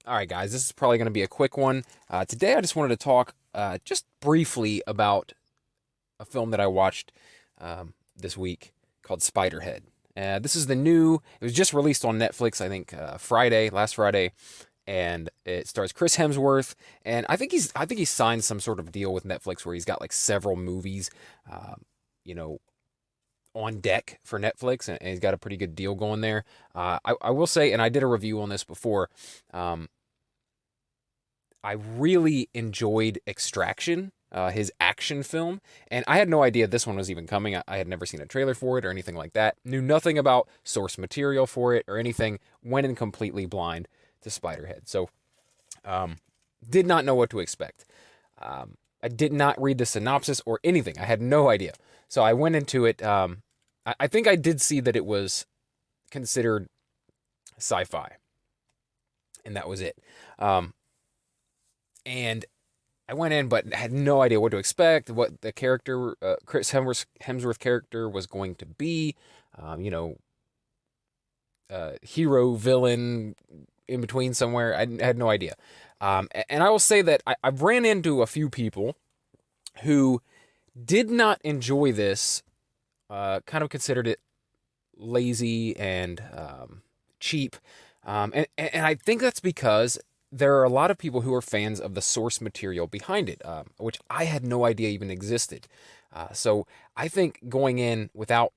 All right, guys, this is probably going to be a quick one. Today, I just wanted to talk just briefly about a film that I watched this week called Spiderhead. This is it was just released on Netflix, I think last Friday, and it stars Chris Hemsworth. And I think he's signed some sort of deal with Netflix where he's got like several movies, um, you know, on deck for Netflix, and he's got a pretty good deal going there. I will say, and I did a review on this before. Um, I really enjoyed Extraction, his action film, and I had no idea this one was even coming. I had never seen a trailer for it or anything like that. Knew nothing about source material for it or anything. Went in completely blind to Spiderhead. So, um, did not know what to expect. I did not read the synopsis or anything. I had no idea. So I went into it. I think I did see that it was considered sci-fi, and that was it. Um, and I went in, but had no idea what to expect, what the character, Chris Hemsworth character was going to be. Um, you know, Hero, villain, in between somewhere. I had no idea. And I will say that I've ran into a few people who did not enjoy this, kind of considered it lazy and cheap. And I think that's because there are a lot of people who are fans of the source material behind it, which I had no idea even existed. So I think going in without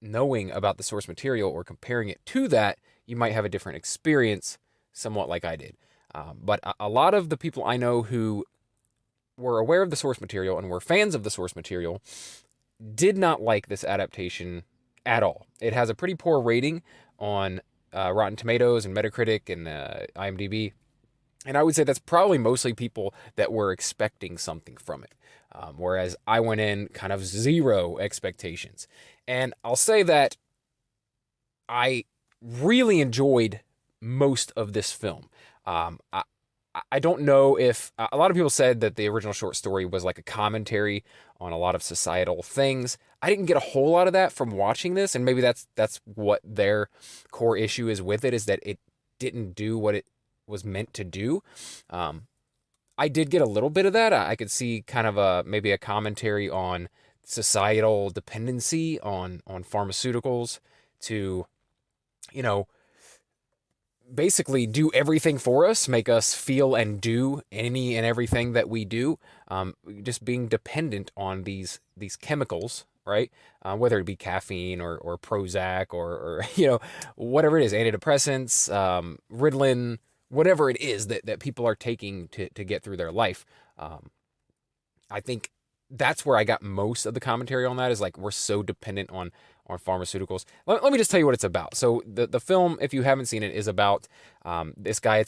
knowing about the source material or comparing it to that, you might have a different experience, somewhat like I did. But a lot of the people I know who were aware of the source material and were fans of the source material did not like this adaptation at all. It has a pretty poor rating on Rotten Tomatoes and Metacritic and IMDb. And I would say that's probably mostly people that were expecting something from it. Whereas I went in kind of zero expectations. And I'll say that I really enjoyed most of this film. I don't know if a lot of people said that the original short story was like a commentary on a lot of societal things. I didn't get a whole lot of that from watching this, and maybe that's what their core issue is with it, is that it didn't do what it was meant to do. Um, I did get a little bit of that. I could see kind of maybe a commentary on societal dependency on pharmaceuticals to, you know, basically do everything for us, make us feel and do any and everything that we do. Just being dependent on these chemicals, right? Whether it be caffeine or Prozac or whatever it is, antidepressants, Ritalin, whatever it is that people are taking to get through their life. Um, I think that's where I got most of the commentary on that, is like we're so dependent on pharmaceuticals. Let me just tell you what it's about. So the film, if you haven't seen it, is about this guy.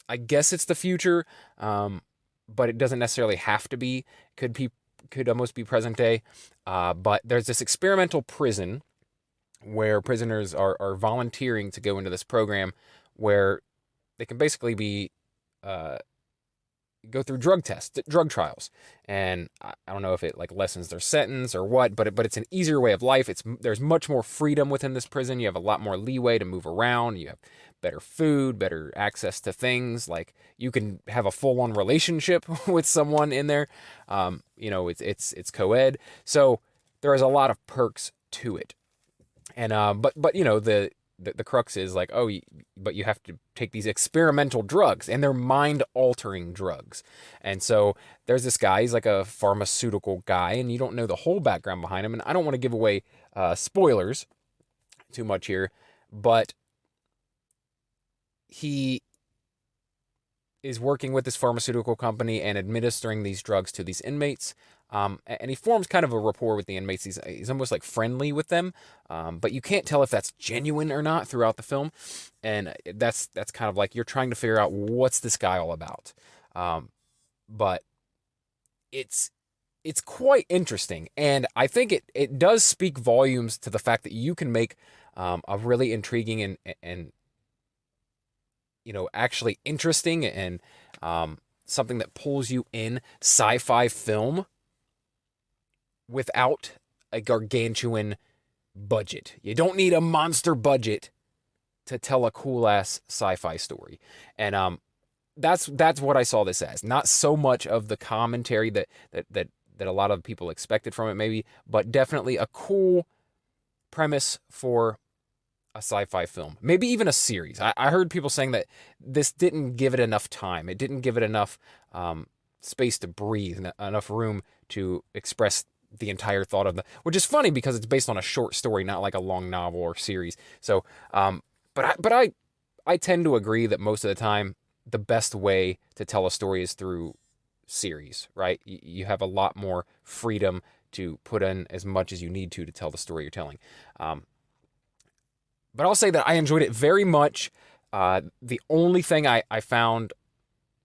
I guess it's the future, but it doesn't necessarily have to be. Could almost be present day. But there's this experimental prison where prisoners are volunteering to go into this program where they can basically be uh, go through drug trials, and I don't know if it like lessens their sentence or what, but it's an easier way of life. There's much more freedom within this prison. You have a lot more leeway to move around. You have better food, better access to things. Like you can have a full on relationship with someone in there. It's co-ed, so there is a lot of perks to it. And but the crux is like, oh, but you have to take these experimental drugs, and they're mind altering drugs. And so there's this guy, he's like a pharmaceutical guy, and you don't know the whole background behind him. And I don't want to give away spoilers too much here, but he is working with this pharmaceutical company and administering these drugs to these inmates. And he forms kind of a rapport with the inmates. He's almost like friendly with them, but you can't tell if that's genuine or not throughout the film. And that's kind of like you're trying to figure out what's this guy all about. But it's it's quite interesting, and I think it does speak volumes to the fact that you can make a really intriguing and actually interesting and something that pulls you in sci-fi film without a gargantuan budget. You don't need a monster budget to tell a cool ass sci-fi story. And that's what I saw this as. Not so much of the commentary that a lot of people expected from it, maybe, but definitely a cool premise for a sci-fi film, maybe even a series. I heard people saying that this didn't give it enough time. It didn't give it enough space to breathe, enough room to express the entire thought of the, which is funny because it's based on a short story, not like a long novel or series. So, I tend to agree that most of the time the best way to tell a story is through series, right? You have a lot more freedom to put in as much as you need to tell the story you're telling. But I'll say that I enjoyed it very much. The only thing I found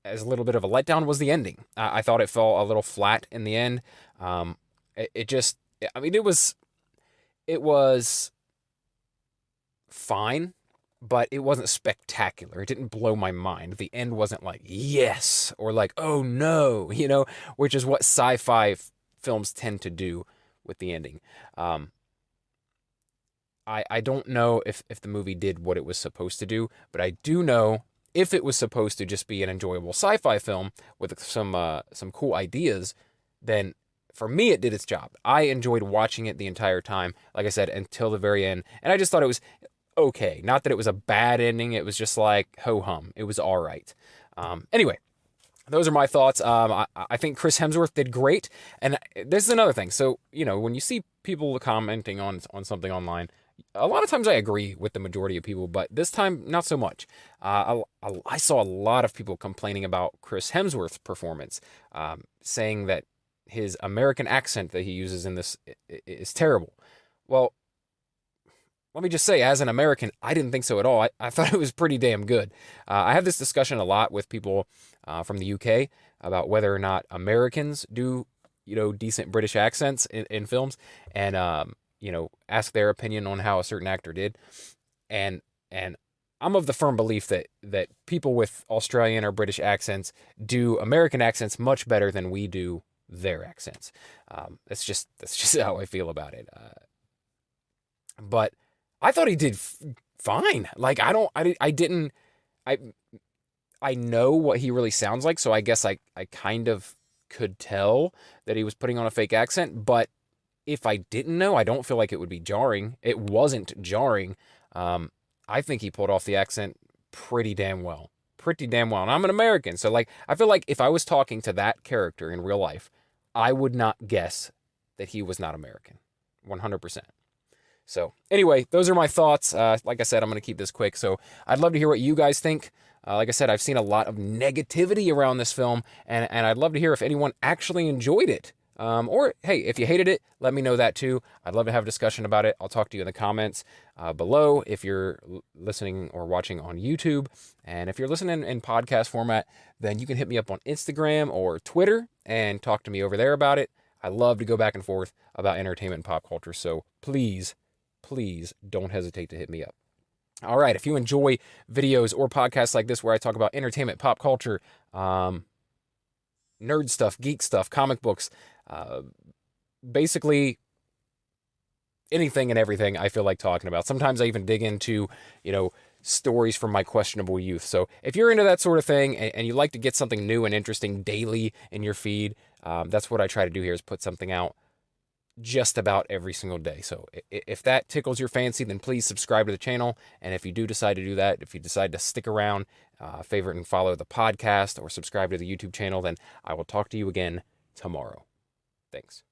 as a little bit of a letdown was the ending. I thought it fell a little flat in the end. It just, I mean, it was fine, but it wasn't spectacular. It didn't blow my mind. The end wasn't like, yes, or like, oh no, which is what sci-fi films tend to do with the ending. I don't know if the movie did what it was supposed to do, but I do know if it was supposed to just be an enjoyable sci-fi film with some cool ideas, then for me it did its job. I enjoyed watching it the entire time, like I said, until the very end, and I just thought it was okay. Not that it was a bad ending, it was just like ho-hum. It was all right. Anyway, those are my thoughts. I think Chris Hemsworth did great, and this is another thing. So, when you see people commenting on something online, a lot of times I agree with the majority of people, but this time, not so much. I saw a lot of people complaining about Chris Hemsworth's performance, saying that his American accent that he uses in this is terrible. Well, let me just say, as an American, I didn't think so at all. I thought it was pretty damn good. I have this discussion a lot with people from the UK about whether or not Americans do, decent British accents in films, and ask their opinion on how a certain actor did. And I'm of the firm belief that people with Australian or British accents do American accents much better than we do their accents. That's just how I feel about it. But I thought he did fine. Like, I know what he really sounds like, so I guess I kind of could tell that he was putting on a fake accent, but if I didn't know, I don't feel like it would be jarring. It wasn't jarring. I think he pulled off the accent pretty damn well. Pretty damn well. And I'm an American, so I feel like if I was talking to that character in real life, I would not guess that he was not American. 100%. So anyway, those are my thoughts. Like I said, I'm going to keep this quick. So I'd love to hear what you guys think. Like I said, I've seen a lot of negativity around this film, and I'd love to hear if anyone actually enjoyed it. Or, hey, if you hated it, let me know that too. I'd love to have a discussion about it. I'll talk to you in the comments below if you're listening or watching on YouTube. And if you're listening in podcast format, then you can hit me up on Instagram or Twitter and talk to me over there about it. I love to go back and forth about entertainment and pop culture, so please don't hesitate to hit me up. All right, if you enjoy videos or podcasts like this where I talk about entertainment, pop culture, nerd stuff, geek stuff, comic books, basically anything and everything I feel like talking about. Sometimes I even dig into, stories from my questionable youth. So if you're into that sort of thing and you like to get something new and interesting daily in your feed, that's what I try to do here, is put something out just about every single day. So if that tickles your fancy, then please subscribe to the channel. And if you do decide to do that, if you decide to stick around, favorite and follow the podcast or subscribe to the YouTube channel, then I will talk to you again tomorrow. Thanks.